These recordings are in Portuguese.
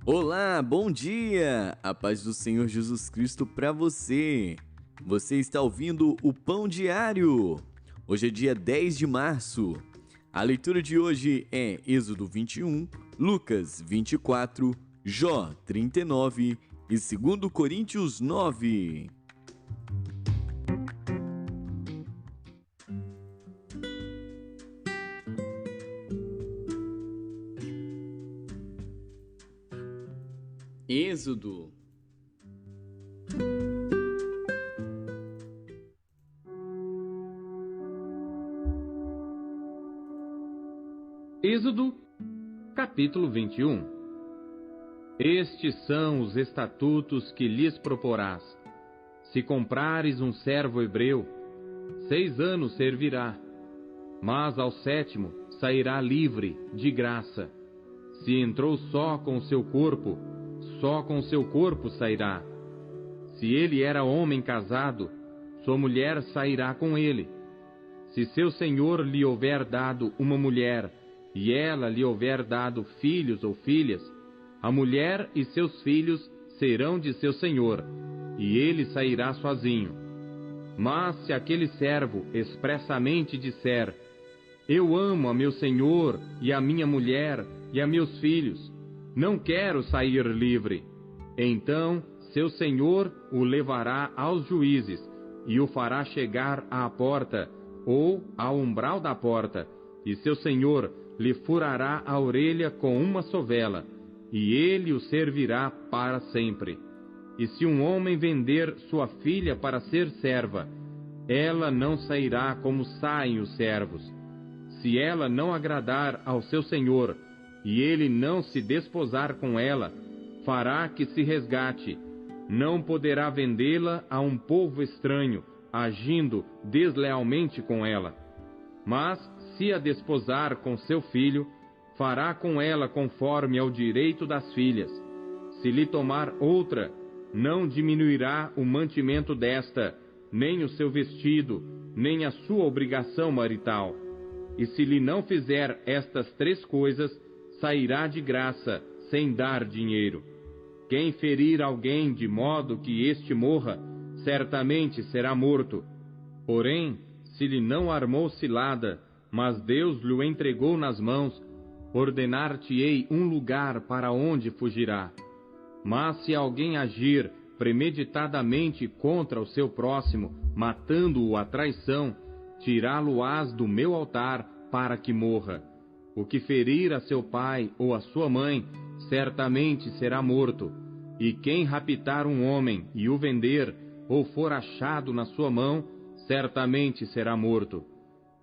Olá, bom dia! A paz do Senhor Jesus Cristo para você. Você está ouvindo o Pão Diário. Hoje é dia 10 de março. A leitura de hoje é Êxodo 21, Lucas 24, Jó 39 e 2 Coríntios 9. Êxodo. Êxodo, capítulo 21. Estes são os estatutos que lhes proporás. Se comprares um servo hebreu, 6 anos servirá, mas ao 7º sairá livre, de graça. Se entrou só com seu corpo, só com seu corpo sairá. Se ele era homem casado, sua mulher sairá com ele. Se seu senhor lhe houver dado uma mulher, e ela lhe houver dado filhos ou filhas, a mulher e seus filhos serão de seu senhor, e ele sairá sozinho. Mas se aquele servo expressamente disser: eu amo a meu senhor, e a minha mulher, e a meus filhos, não quero sair livre, então seu senhor o levará aos juízes, e o fará chegar à porta, ou ao umbral da porta, e seu senhor lhe furará a orelha com uma sovela, e ele o servirá para sempre. E se um homem vender sua filha para ser serva, ela não sairá como saem os servos. Se ela não agradar ao seu senhor, e ele não se desposar com ela, fará que se resgate. Não poderá vendê-la a um povo estranho, agindo deslealmente com ela. Mas, se a desposar com seu filho, fará com ela conforme ao direito das filhas. Se lhe tomar outra, não diminuirá o mantimento desta, nem o seu vestido, nem a sua obrigação marital. E se lhe não fizer estas 3 coisas, sairá de graça, sem dar dinheiro. Quem ferir alguém de modo que este morra, certamente será morto. Porém, se lhe não armou cilada, mas Deus lhe entregou nas mãos, ordenar-te-ei um lugar para onde fugirá. Mas se alguém agir premeditadamente contra o seu próximo, matando-o à traição, tirá-lo-ás do meu altar para que morra. O que ferir a seu pai ou a sua mãe, certamente será morto. E quem raptar um homem e o vender, ou for achado na sua mão, certamente será morto.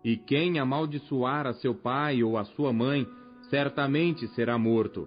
E quem amaldiçoar a seu pai ou a sua mãe, certamente será morto.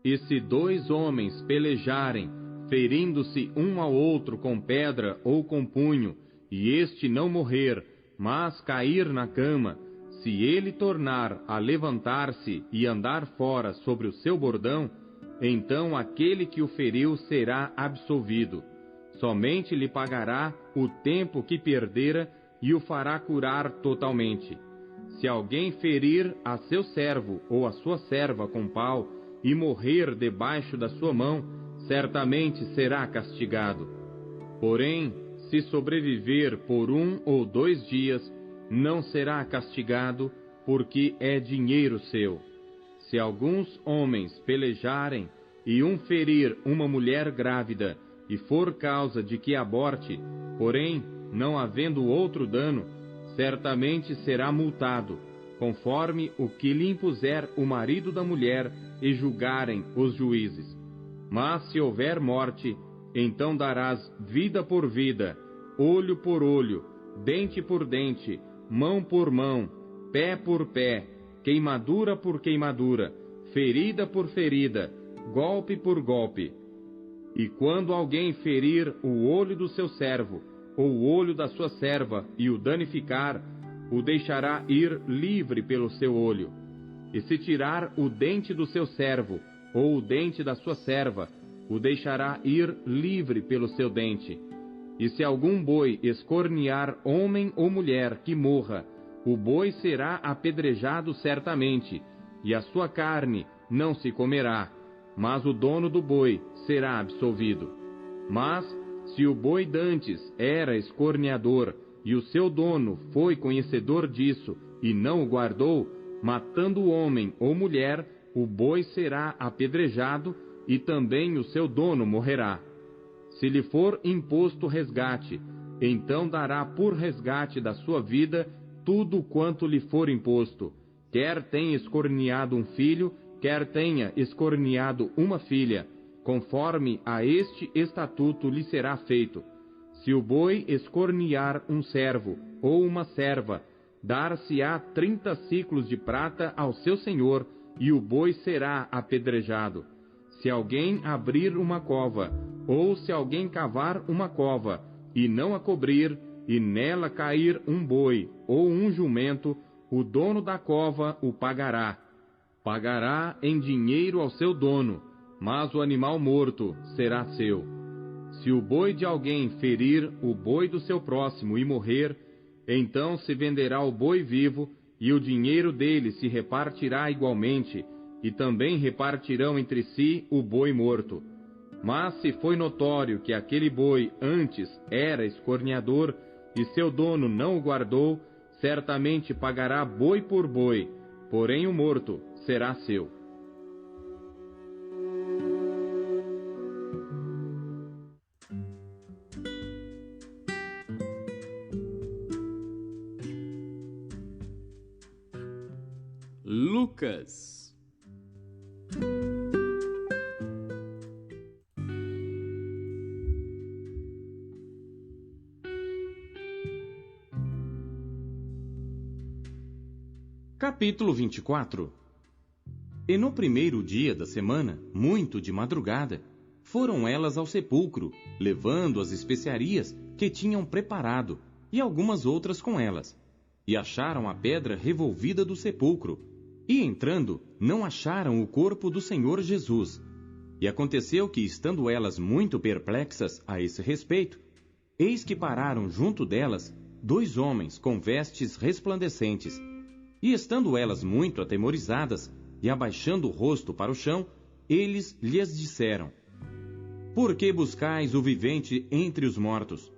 E se 2 homens pelejarem, ferindo-se um ao outro com pedra ou com punho, e este não morrer, mas cair na cama, se ele tornar a levantar-se e andar fora sobre o seu bordão, então aquele que o feriu será absolvido. Somente lhe pagará o tempo que perdera e o fará curar totalmente. Se alguém ferir a seu servo ou a sua serva com pau e morrer debaixo da sua mão, certamente será castigado. Porém, se sobreviver por 1 ou 2 dias, não será castigado, porque é dinheiro seu. Se alguns homens pelejarem e um ferir uma mulher grávida, e for causa de que aborte, porém, não havendo outro dano, certamente será multado, conforme o que lhe impuser o marido da mulher e julgarem os juízes. Mas se houver morte, então darás vida por vida, olho por olho, dente por dente, mão por mão, pé por pé, queimadura por queimadura, ferida por ferida, golpe por golpe. E quando alguém ferir o olho do seu servo, ou o olho da sua serva, e o danificar, o deixará ir livre pelo seu olho. E se tirar o dente do seu servo, ou o dente da sua serva, o deixará ir livre pelo seu dente. E se algum boi escornear homem ou mulher que morra, o boi será apedrejado certamente, e a sua carne não se comerá. mas o dono do boi será absolvido. Mas, se o boi dantes era escorneador, e o seu dono foi conhecedor disso, e não o guardou, matando o homem ou mulher, o boi será apedrejado, e também o seu dono morrerá. Se lhe for imposto resgate, então dará por resgate da sua vida tudo quanto lhe for imposto, quer tenha escorneado um filho, quer tenha escorneado uma filha, conforme a este estatuto lhe será feito. Se o boi escornear um servo ou uma serva, dar-se-á 30 siclos de prata ao seu senhor, e o boi será apedrejado. Se alguém abrir uma cova, ou se alguém cavar uma cova, e não a cobrir, e nela cair um boi ou um jumento, o dono da cova o pagará. Pagará em dinheiro ao seu dono, mas o animal morto será seu. Se o boi de alguém ferir o boi do seu próximo e morrer, então se venderá o boi vivo, e o dinheiro dele se repartirá igualmente, e também repartirão entre si o boi morto. Mas se foi notório que aquele boi antes era escorneador, e seu dono não o guardou, certamente pagará boi por boi, porém o morto será seu. Lucas. Capítulo 24. E no primeiro dia da semana, muito de madrugada, foram elas ao sepulcro, levando as especiarias que tinham preparado, e algumas outras com elas. E acharam a pedra revolvida do sepulcro, e entrando, não acharam o corpo do Senhor Jesus. E aconteceu que, estando elas muito perplexas a esse respeito, eis que pararam junto delas 2 homens com vestes resplandecentes. E estando elas muito atemorizadas, e abaixando o rosto para o chão, eles lhes disseram: Por que buscais o vivente entre os mortos?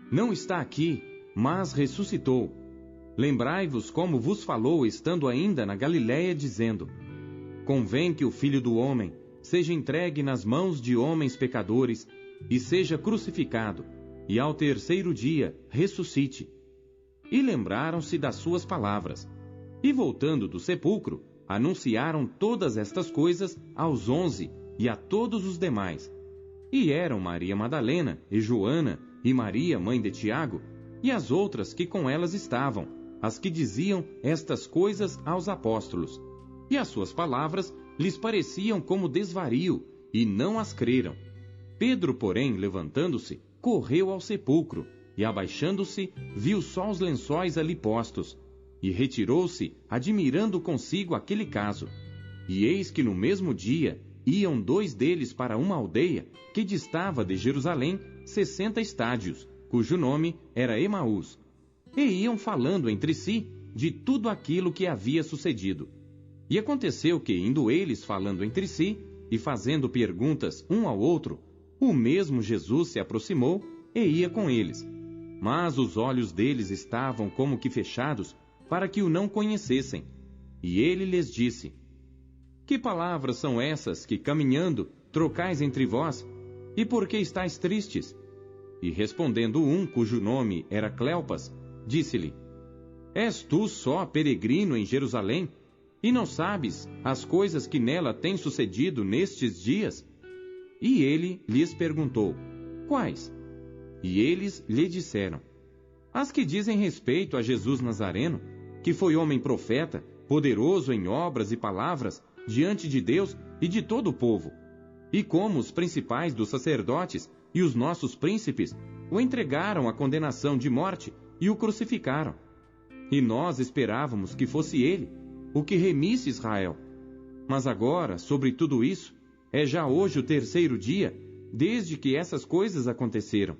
Não está aqui, mas ressuscitou. Lembrai-vos como vos falou estando ainda na Galiléia, dizendo: Convém que o Filho do Homem seja entregue nas mãos de homens pecadores, e seja crucificado, e ao terceiro dia ressuscite. E lembraram-se das suas palavras. E voltando do sepulcro, anunciaram todas estas coisas aos 11 e a todos os demais. E eram Maria Madalena, e Joana, e Maria, mãe de Tiago, e as outras que com elas estavam, as que diziam estas coisas aos apóstolos. E as suas palavras lhes pareciam como desvario, e não as creram. Pedro, porém, levantando-se, correu ao sepulcro, e abaixando-se, viu só os lençóis ali postos, e retirou-se, admirando consigo aquele caso. E eis que no mesmo dia iam 2 deles para uma aldeia que distava de Jerusalém 60 estádios, cujo nome era Emaús. E iam falando entre si de tudo aquilo que havia sucedido. E aconteceu que, indo eles falando entre si, e fazendo perguntas um ao outro, o mesmo Jesus se aproximou e ia com eles. Mas os olhos deles estavam como que fechados, para que o não conhecessem. E ele lhes disse: Que palavras são essas que, caminhando, trocais entre vós? E por que estáis tristes? E respondendo um, cujo nome era Cleopas, disse-lhe: És tu só peregrino em Jerusalém, e não sabes as coisas que nela têm sucedido nestes dias? E ele lhes perguntou: Quais? E eles lhe disseram: As que dizem respeito a Jesus Nazareno, que foi homem profeta, poderoso em obras e palavras, diante de Deus e de todo o povo. E como os principais dos sacerdotes e os nossos príncipes o entregaram à condenação de morte e o crucificaram. E nós esperávamos que fosse ele o que remisse Israel. Mas agora, sobre tudo isso, é já hoje o terceiro dia, desde que essas coisas aconteceram.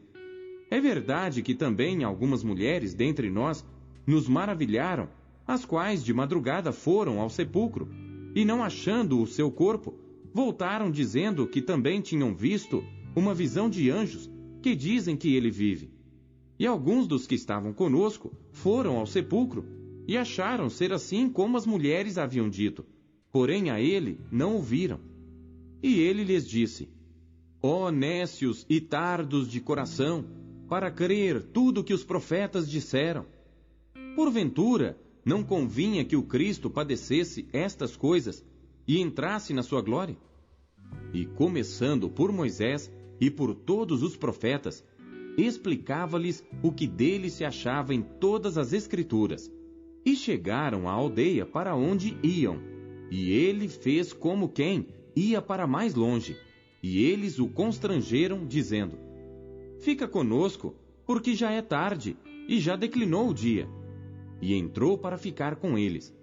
É verdade que também algumas mulheres dentre nós nos maravilharam, as quais de madrugada foram ao sepulcro, e não achando o seu corpo, voltaram dizendo que também tinham visto uma visão de anjos que dizem que ele vive. E alguns dos que estavam conosco foram ao sepulcro e acharam ser assim como as mulheres haviam dito, porém a ele não o viram. E ele lhes disse: ó nécios e tardos de coração, para crer tudo que os profetas disseram. Porventura, não convinha que o Cristo padecesse estas coisas e entrasse na sua glória? E começando por Moisés e por todos os profetas, explicava-lhes o que dele se achava em todas as Escrituras. E chegaram à aldeia para onde iam, e ele fez como quem ia para mais longe, e eles o constrangeram, dizendo: fica conosco, porque já é tarde, e já declinou o dia. E entrou para ficar com eles.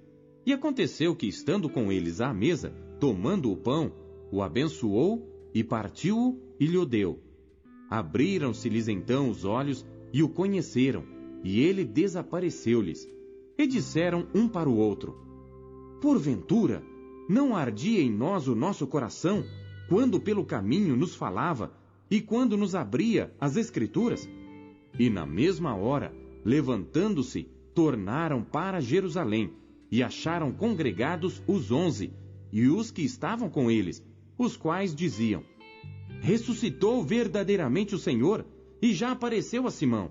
E aconteceu que, estando com eles à mesa, tomando o pão, o abençoou, e partiu-o, e lhe deu. Abriram-se-lhes então os olhos, e o conheceram, e ele desapareceu-lhes. E disseram um para o outro: porventura, não ardia em nós o nosso coração, quando pelo caminho nos falava, e quando nos abria as Escrituras? E na mesma hora, levantando-se, tornaram para Jerusalém, e acharam congregados os 11, e os que estavam com eles, os quais diziam: ressuscitou verdadeiramente o Senhor, e já apareceu a Simão.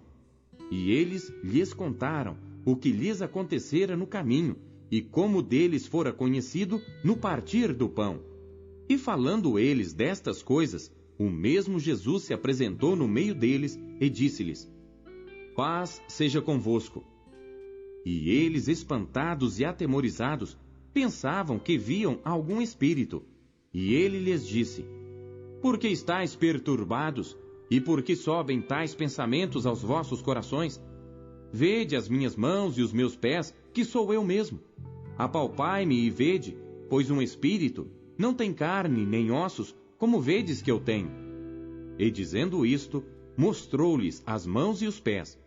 E eles lhes contaram o que lhes acontecera no caminho, e como deles fora conhecido no partir do pão. E falando eles destas coisas, o mesmo Jesus se apresentou no meio deles e disse-lhes: paz seja convosco. E eles, espantados e atemorizados, pensavam que viam algum espírito. E ele lhes disse: por que estáis perturbados, e por que sobem tais pensamentos aos vossos corações? Vede as minhas mãos e os meus pés, que sou eu mesmo. Apalpai-me e vede, pois um espírito não tem carne nem ossos, como vedes que eu tenho. E dizendo isto, mostrou-lhes as mãos e os pés.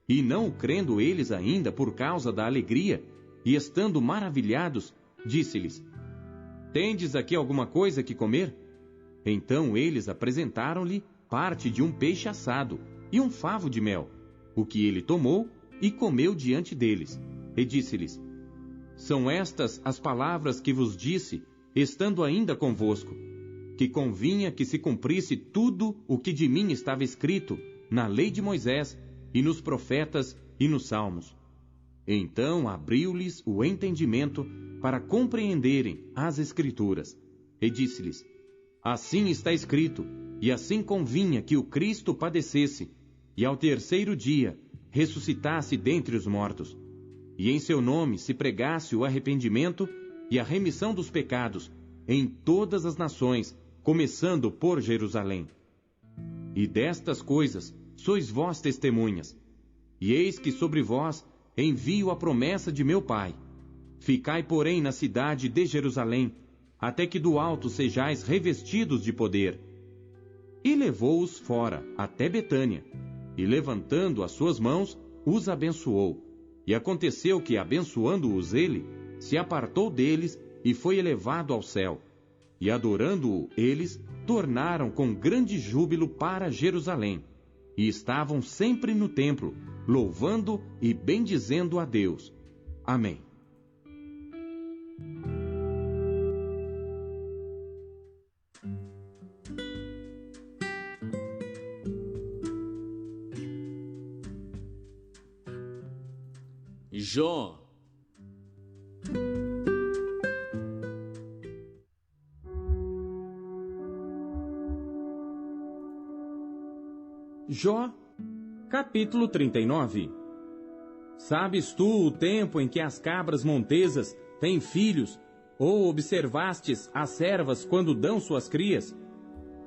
E não o crendo eles ainda por causa da alegria, e estando maravilhados, disse-lhes: tendes aqui alguma coisa que comer? Então eles apresentaram-lhe parte de um peixe assado e um favo de mel, o que ele tomou e comeu diante deles. E disse-lhes: são estas as palavras que vos disse, estando ainda convosco, que convinha que se cumprisse tudo o que de mim estava escrito na lei de Moisés, e nos profetas e nos salmos. Então abriu-lhes o entendimento para compreenderem as Escrituras. E disse-lhes: assim está escrito, e assim convinha que o Cristo padecesse, e ao terceiro dia ressuscitasse dentre os mortos, e em seu nome se pregasse o arrependimento e a remissão dos pecados em todas as nações, começando por Jerusalém. E destas coisas sois vós testemunhas. E eis que sobre vós envio a promessa de meu Pai. Ficai, porém, na cidade de Jerusalém, até que do alto sejais revestidos de poder. E levou-os fora, até Betânia, e levantando as suas mãos, os abençoou. E aconteceu que, abençoando-os ele, se apartou deles e foi elevado ao céu. E adorando-o eles, tornaram com grande júbilo para Jerusalém. E estavam sempre no templo, louvando e bendizendo a Deus. Amém. Jó. Jó, capítulo 39. Sabes tu o tempo em que as cabras montesas têm filhos, ou observastes as servas quando dão suas crias?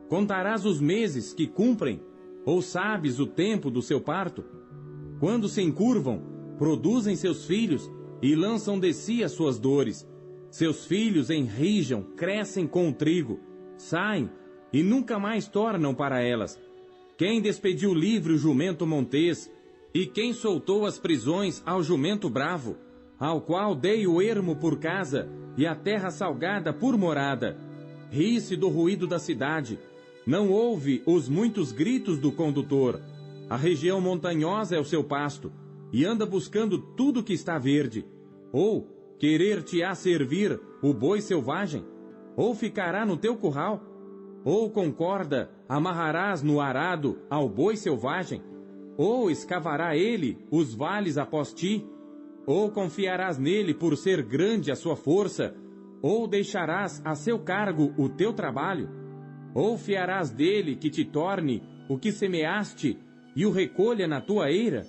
Contarás os meses que cumprem, ou sabes o tempo do seu parto? Quando se encurvam, produzem seus filhos e lançam de si as suas dores. Seus filhos enrijam, crescem com o trigo, saem e nunca mais tornam para elas. Quem despediu livre o jumento montês, e quem soltou as prisões ao jumento bravo, ao qual dei o ermo por casa, e a terra salgada por morada? ri-se do ruído da cidade, não ouve os muitos gritos do condutor. A região montanhosa é o seu pasto, e anda buscando tudo que está verde. Ou querer-te-á servir o boi selvagem? Ou ficará no teu curral? Ou com corda amarrarás no arado ao boi selvagem? Ou escavará ele os vales após ti? Ou confiarás nele por ser grande a sua força? Ou deixarás a seu cargo o teu trabalho? Ou fiarás dele que te torne o que semeaste e o recolha na tua eira?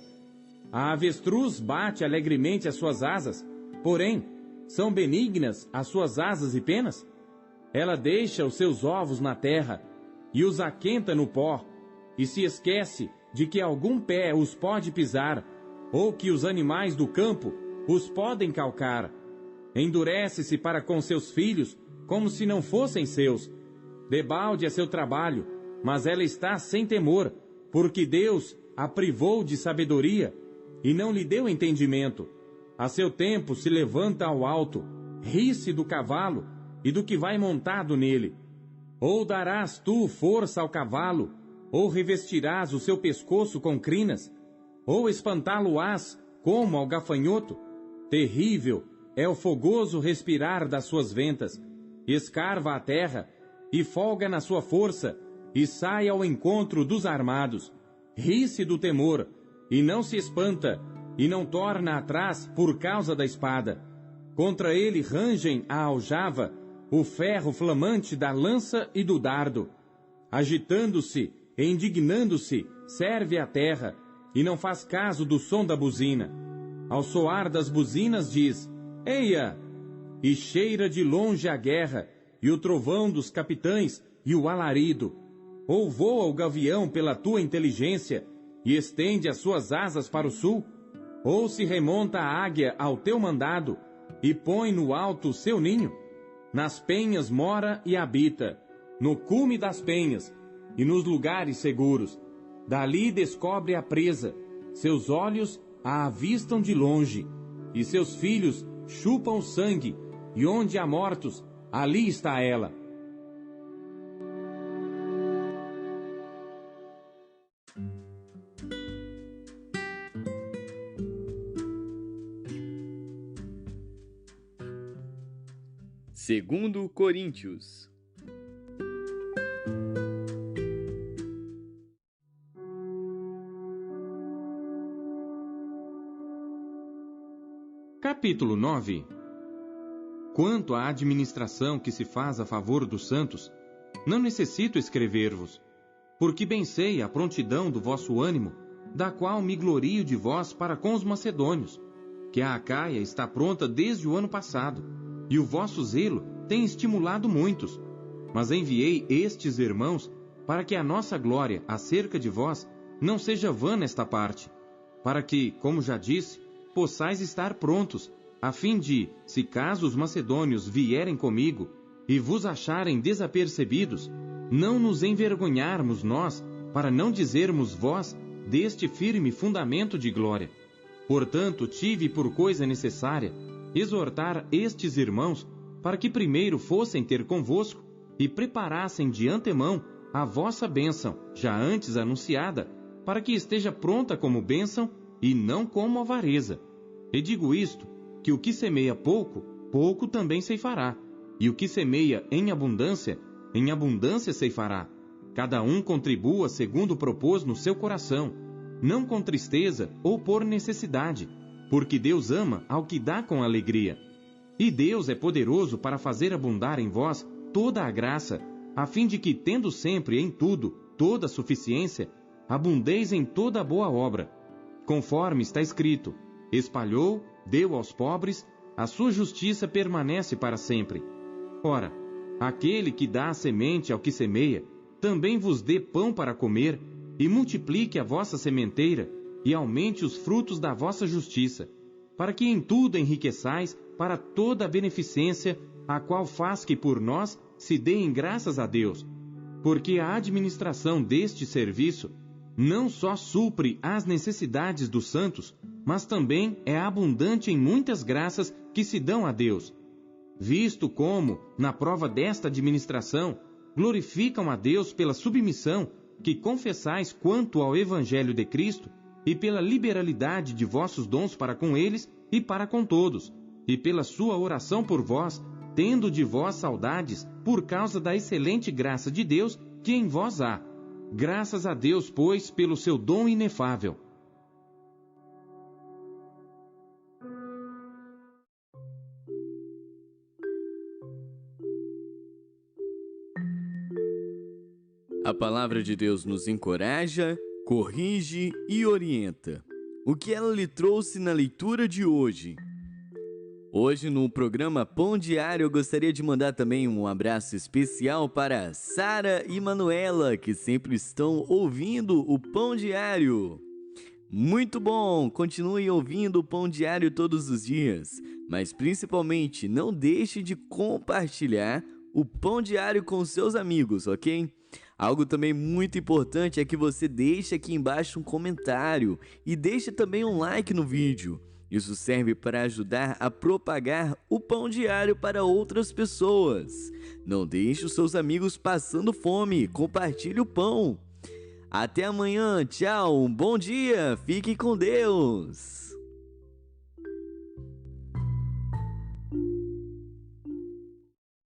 A avestruz bate alegremente as suas asas, porém, são benignas as suas asas e penas? Ela deixa os seus ovos na terra e os aquenta no pó, e se esquece de que algum pé os pode pisar, ou que os animais do campo os podem calcar. Endurece-se para com seus filhos, como se não fossem seus. Debalde é seu trabalho, mas ela está sem temor, porque Deus a privou de sabedoria e não lhe deu entendimento. A seu tempo se levanta ao alto, ri-se do cavalo e do que vai montado nele. Ou darás tu força ao cavalo, ou revestirás o seu pescoço com crinas, ou espantá-lo-ás como ao gafanhoto. Terrível é o fogoso respirar das suas ventas, escarva a terra, e folga na sua força, e sai ao encontro dos armados. Ri-se do temor, e não se espanta, e não torna atrás por causa da espada. Contra ele rangem a aljava, o ferro flamante da lança e do dardo. Agitando-se e indignando-se, serve a terra, e não faz caso do som da buzina. Ao soar das buzinas diz, eia! E cheira de longe a guerra, e o trovão dos capitães, e o alarido. Ou voa o gavião pela tua inteligência, e estende as suas asas para o sul? Ou se remonta a águia ao teu mandado, e põe no alto o seu ninho? Nas penhas mora e habita, no cume das penhas, e nos lugares seguros. Dali descobre a presa, seus olhos a avistam de longe, e seus filhos chupam sangue, e onde há mortos, ali está ela. Segundo Coríntios. Capítulo 9. Quanto à administração que se faz a favor dos santos, não necessito escrever-vos, porque bem sei a prontidão do vosso ânimo, da qual me glorio de vós para com os macedônios, que a Acaia está pronta desde o ano passado, e o vosso zelo tem estimulado muitos. Mas enviei estes irmãos para que a nossa glória acerca de vós não seja vã nesta parte, para que, como já disse, possais estar prontos, a fim de, se caso os macedônios vierem comigo e vos acharem desapercebidos, não nos envergonharmos nós, para não dizermos vós deste firme fundamento de glória. Portanto, tive por coisa necessária exortar estes irmãos para que primeiro fossem ter convosco e preparassem de antemão a vossa bênção, já antes anunciada, para que esteja pronta como bênção e não como avareza. E digo isto, que o que semeia pouco, pouco também ceifará, e o que semeia em abundância ceifará. Cada um contribua segundo propôs no seu coração, não com tristeza ou por necessidade, porque Deus ama ao que dá com alegria. E Deus é poderoso para fazer abundar em vós toda a graça, a fim de que, tendo sempre em tudo toda a suficiência, abundeis em toda a boa obra. Conforme está escrito, espalhou, deu aos pobres, a sua justiça permanece para sempre. Ora, aquele que dá a semente ao que semeia, também vos dê pão para comer, e multiplique a vossa sementeira, e aumente os frutos da vossa justiça, para que em tudo enriqueçais para toda a beneficência, a qual faz que por nós se deem graças a Deus. Porque a administração deste serviço não só supre as necessidades dos santos, mas também é abundante em muitas graças que se dão a Deus. visto como, na prova desta administração, glorificam a Deus pela submissão que confessais quanto ao Evangelho de Cristo e pela liberalidade de vossos dons para com eles e para com todos, e pela sua oração por vós, tendo de vós saudades por causa da excelente graça de Deus que em vós há. Graças a Deus, pois, pelo seu dom inefável. A palavra de Deus nos encoraja, corrige e orienta. O que ela lhe trouxe na leitura de hoje? Hoje, no programa Pão Diário, eu gostaria de mandar também um abraço especial para Sara e Manuela, que sempre estão ouvindo o Pão Diário. Muito bom! Continue ouvindo o Pão Diário todos os dias, mas principalmente não deixe de compartilhar o Pão Diário com seus amigos, ok? Algo também muito importante é que você deixe aqui embaixo um comentário e deixe também um like no vídeo. Isso serve para ajudar a propagar o Pão Diário para outras pessoas. Não deixe os seus amigos passando fome, compartilhe o pão. Até amanhã, tchau, um bom dia, fique com Deus!